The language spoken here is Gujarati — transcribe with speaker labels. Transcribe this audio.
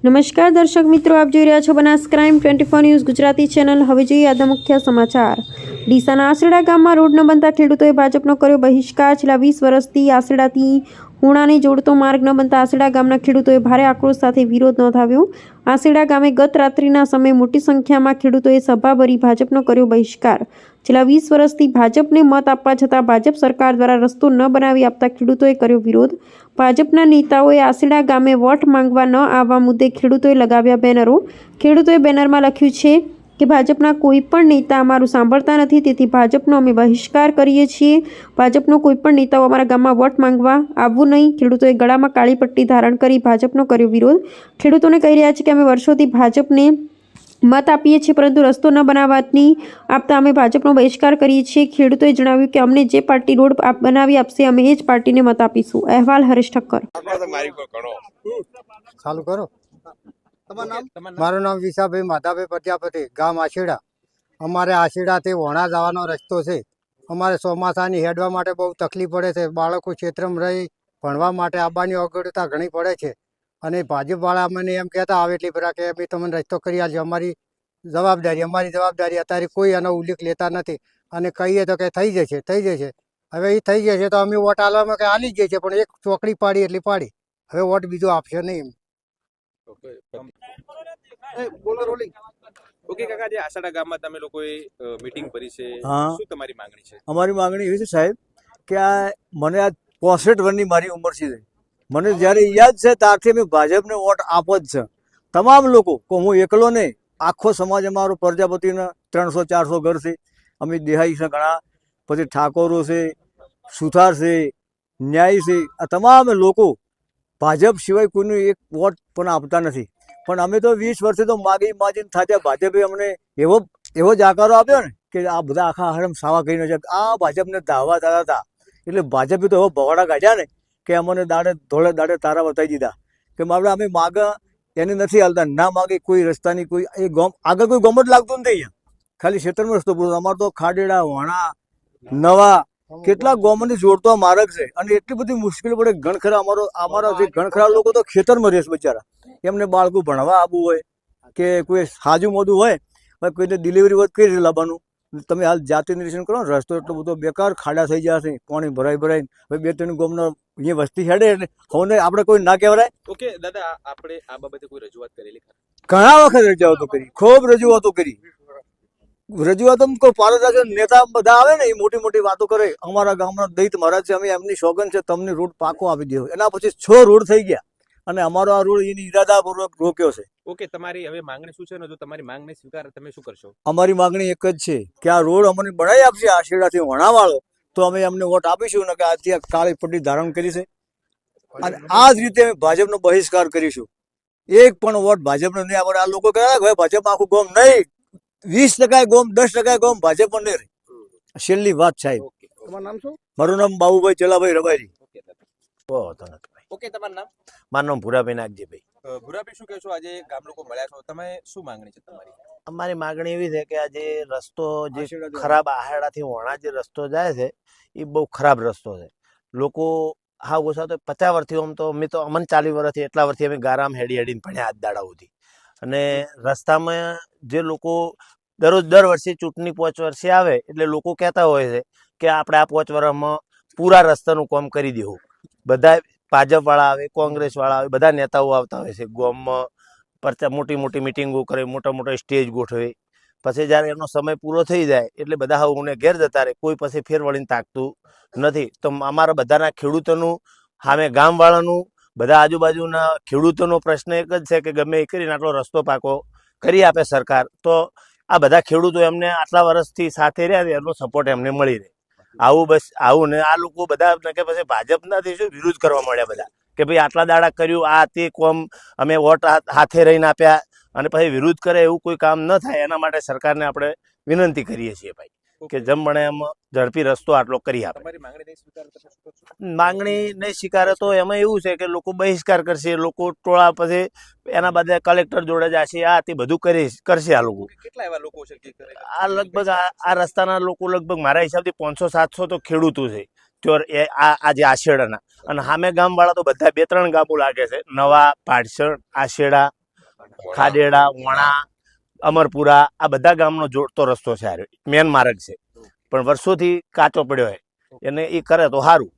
Speaker 1: નમસ્કાર દર્શક મિત્રો, આપ જોઈ રહ્યા છો Banas crime 24 news Gujarati channel. હવે જોઈએ આજના મુખ્ય સમાચાર। ડીસાના આસેડા ગામમાં રોડ ન બનતા ખેડૂતોએ ભાજપનો કર્યો બહિષ્કાર। છેલ્લા 20 વર્ષથી આસેડાથી હુણાને જોડતો માર્ગ ન બનતા આસેડા ગામના ખેડૂતોએ ભારે આક્રોશ સાથે વિરોધ નોંધાવ્યો। આસેડા ગામે ગત રાત્રિના સમયે મોટી સંખ્યામાં ખેડૂતોએ સભા ભરી ભાજપનો કર્યો બહિષ્કાર। છેલ્લા 20 વર્ષથી ભાજપને મત આપવા છતાં ભાજપ સરકાર દ્વારા રસ્તો ન બનાવી આપતા ખેડૂતોએ કર્યો વિરોધ। ભાજપના નેતાઓએ આસેડા ગામે વોટ માંગવા ન આવવા મુદ્દે ખેડૂતોએ લગાવ્યા બેનરો। ખેડૂતોએ બેનરમાં લખ્યું છે કે ભાજપના કોઈ પણ નેતા અમારું સાંભળતા નથી, તેથી ભાજપનો અમે બહિષ્કાર કરીએ છીએ। ભાજપનો કોઈ પણ નેતાઓ અમારા ગામમાં વોટ માંગવા આવવું નહીં। ખેડૂતોએ ગળામાં કાળી પટ્ટી ધારણ કરી ભાજપનો કર્યો વિરોધ। ખેડૂતોને કહી રહ્યા છે કે અમે વર્ષોથી ભાજપને મત આપીએ છીએ, પરંતુ રસ્તો ન બનાવવાની આપતા અમે ભાજપનો બહિષ્કાર કરીએ છીએ। ખેડૂતોએ જણાવ્યું કે અમને જે પાર્ટી રોડ બનાવી આપશે અમે એ જ પાર્ટીને મત આપીશું। અહેવાલ હરેશ ઠક્કર।
Speaker 2: ચાલુ કરો। મારું નામ વિશાભાઈ માધાભાઈ પ્રજાપતિ, ગામ આશેડા। અમારે આશેડાથી વોણા જવાનો રસ્તો છે। અમારે ચોમાસાની હેડવા માટે બહુ તકલીફ પડે છે। બાળકો ક્ષેત્રમાં રહી ભણવા માટે આવવાની અગવડતા ઘણી પડે છે। અને ભાજપવાળા અમને એમ કહેતા આવે એટલી બધા કે અમે તમને રસ્તો કરી આપજો, અમારી જવાબદારી અત્યારે કોઈ એનો ઉલ્લેખ લેતા નથી। અને કહીએ તો કે થઈ જશે। હવે એ થઈ જશે તો અમે વોટ આલવામાં કે આલી જ જશે, પણ એક ચોકડી પાડી એટલી પાડી, હવે વોટ બીજો આપશે નહીં।
Speaker 3: ઓકે કાકા, જે આસડા ગામમાં તમે લોકોએ મીટિંગ કરી છે, શું તમારી માંગણી છે?
Speaker 4: અમારી માંગણી એવી છે સાહેબ કે આ મને આ 65 વર્ષની મારી ઉંમર છે। મને જ્યારે યાદ છે ત્યારથી અમે ભાજપને વોટ આપો જ છે। તમામ લોકો, હું એકલો નહીં, આખો સમાજ અમારો પ્રજાપતિના 300-400 ઘર છે। અમે દેહાઈ છે ઘણા, પછી ઠાકોરો છે, સુથાર છે, ન્યાય છે, આ તમામ લોકો ભાજપ સિવાય કોઈનું એક વોટ પણ આપતા નથી। પણ અમે તો 20 વર્ષથી તો માગીને થાત્યા। ભાજપે અમને એવો જાકારો આપ્યો ને કે આ બધા આખા હરમ સાવા કહીને છે આ ભાજપને ધાવા થતા હતા। એટલે ભાજપે તો એવો ભવાડા કાઢ્યા ને કે અમને ધોળે દાડે તારા બતાવી દીધા કે આપણે અમે માગા એને નથી હાલતા, ના માગે કોઈ રસ્તાની કોઈ એ ગોમ આગળ કોઈ ગોમ જ લાગતું નથી। અહીંયા ખાલી ક્ષેત્રમાં રસ્તો પૂરો। અમારે તો ખાડેડા, વણા, નવા કેટલા ગોમને જોડતો માર્ગ છે। અને એટલી બધી મુશ્કેલી પડે। ઘણખરા અમારા જે ઘણખરા લોકો તો ખેતરમાં રહેશે બિચારા, એમને બાળકો ભણવા આવવું હોય કે કોઈ સાજુ મોદું હોય, કોઈને ડિલિવરી હોય કઈ રીતે લાવવાનું? તમે હાલ જાતિ નિરીક્ષણ કરો ને, રસ્તો એટલો બધો બેકાર, ખાડા થઈ ગયા છે, પાણી ભરાઈને હવે 2-3 ગામનો અહીંયા વસ્તી હેડે એટલે હવે આપણે કોઈ ના કહેવાય।
Speaker 3: ઓકે દાદા, આપણે આ બાબતે કોઈ રજૂઆત કરેલી?
Speaker 4: ઘણા વખત રજૂઆતો કરી, ખૂબ રજૂઆતો કરી। રજૂઆતો કોઈ પારદર્શક નેતા બધા આવે ને એ મોટી મોટી વાતો કરે। અમારા ગામના દૈત મહારાજ છે, અમે એમની સોગન છે તમને રોડ પાકો આપી દેવો। એના પછી 6 રોડ થઈ ગયા અને અમારો આ રોડ એની ઈરાદાપૂર્વક રોક્યો છે।
Speaker 3: ઓકે, તમારી હવે માંગણી શું છે ને? જો તમારી માંગણી સ્વીકારે તમે શું કરશો?
Speaker 4: અમારી માંગણી એક જ છે કે આ રોડ અમને બનાવી આપશે આશીર્વાદથી વણાવાળો તો અમે અમને વોટ આપીશું, ને કે આ કાળી પટ્ટી ધારણ કરી છે। અને આ જ રીતે અમે ભાજપનો બહિષ્કાર કરીશું। એક પણ વોટ ભાજપનો નહીં આપણે। આ લોકો કહે ભાઈ ભાજપ આખું ગોમ નહીં, 20% ગોમ, 10% ગોમ ભાજપ પણ નહીં રહે। છેલ્લી વાત સાહેબ।
Speaker 2: તમારું નામ શું?
Speaker 4: મારું નામ બાબુભાઈ ચલાભાઈ રબારી।
Speaker 3: ઓકે, તમારું નામ?
Speaker 5: મારું નામ ભૂરાભાઈ નાગજીભાઈ।
Speaker 3: ભૂરાભાઈ, શું કહેશો? આજે ગામ લોકો મળ્યા છો, તમે શું માંગણી છે તમારી?
Speaker 5: અમારી માંગણી એવી છે કે આ જે રસ્તો જે ખરાબ આહાડાથી વણા જે રસ્તો જાય છે એ બહુ ખરાબ રસ્તો છે। લોકો હા ઓછા તો 50 વર્ષથી આમ તો અમે તો અમને 40 વર્ષથી એટલા વર્ષથી અમે ગારામ હેડીને ભણ્યા આજ દાડા સુધી। અને રસ્તામાં જે લોકો દર વર્ષે ચૂંટણી 5 વર્ષે આવે એટલે લોકો કહેતા હોય છે કે આપણે આ 5 વર્ષમાં પૂરા રસ્તાનું કામ કરી દેવું। બધા ભાજપવાળા આવે, કોંગ્રેસવાળા આવે, બધા નેતાઓ આવતા હોય છે ગામમાં, મોટી મોટી મિટિંગો કરે, મોટા સ્ટેજ ગોઠવે। પછી જ્યારે એનો સમય પૂરો થઈ જાય એટલે બધા હું ઘેર જતા રહે, કોઈ પછી ફેર વળીને તાકતું નથી। તો અમારા બધાના ખેડૂતોનું, સામે ગામવાળાનું, બધા આજુબાજુના ખેડૂતોનો પ્રશ્ન એક જ છે કે ગમે એ કરીને આટલો રસ્તો પાકો કરી આપે સરકાર, તો આ બધા ખેડૂતો એમને આટલા વર્ષથી સાથે રહ્યા એનો સપોર્ટ એમને મળી રહે। આવું ને આ લોકો બધા કે પછી ભાજપનાથી શું વિરોધ કરવા મળ્યા બધા કે ભાઈ આટલા દાડા કર્યું, આ તે કોમ અમે વોટ હાથે રહીને આપ્યા અને પછી વિરોધ કરે એવું કોઈ કામ ન થાય। એના માટે સરકારને આપણે વિનંતી કરીએ છીએ ભાઈ કે જેમ બને એમ ઝડપી રસ્તો આટલો કરી આપે। માંગણી નહીં સ્વીકારે તો એમાં એવું છે કે લોકો બહિષ્કાર કરશે, લોકો ટોળા પછી એના બદલે કલેક્ટર જોડે જશે, આ તે બધું કરશે આ લોકો।
Speaker 3: કેટલા એવા લોકો છે કે
Speaker 5: આ લગભગ આ રસ્તાના લોકો લગભગ મારા હિસાબથી 500-700 તો ખેડૂતો છે આ જે આશેડાના। અને સામે ગામવાળા તો બધા 2-3 ગામો લાગે છે, નવા, પાટસણ, આશેડા ખાડેડા, વણા, અમરપુરા આ બધા ગામનો જોડતો રસ્તો છે, મેન માર્ગ છે, પણ વર્ષોથી કાચો પડ્યો હોય એને એ કરે તો સારું.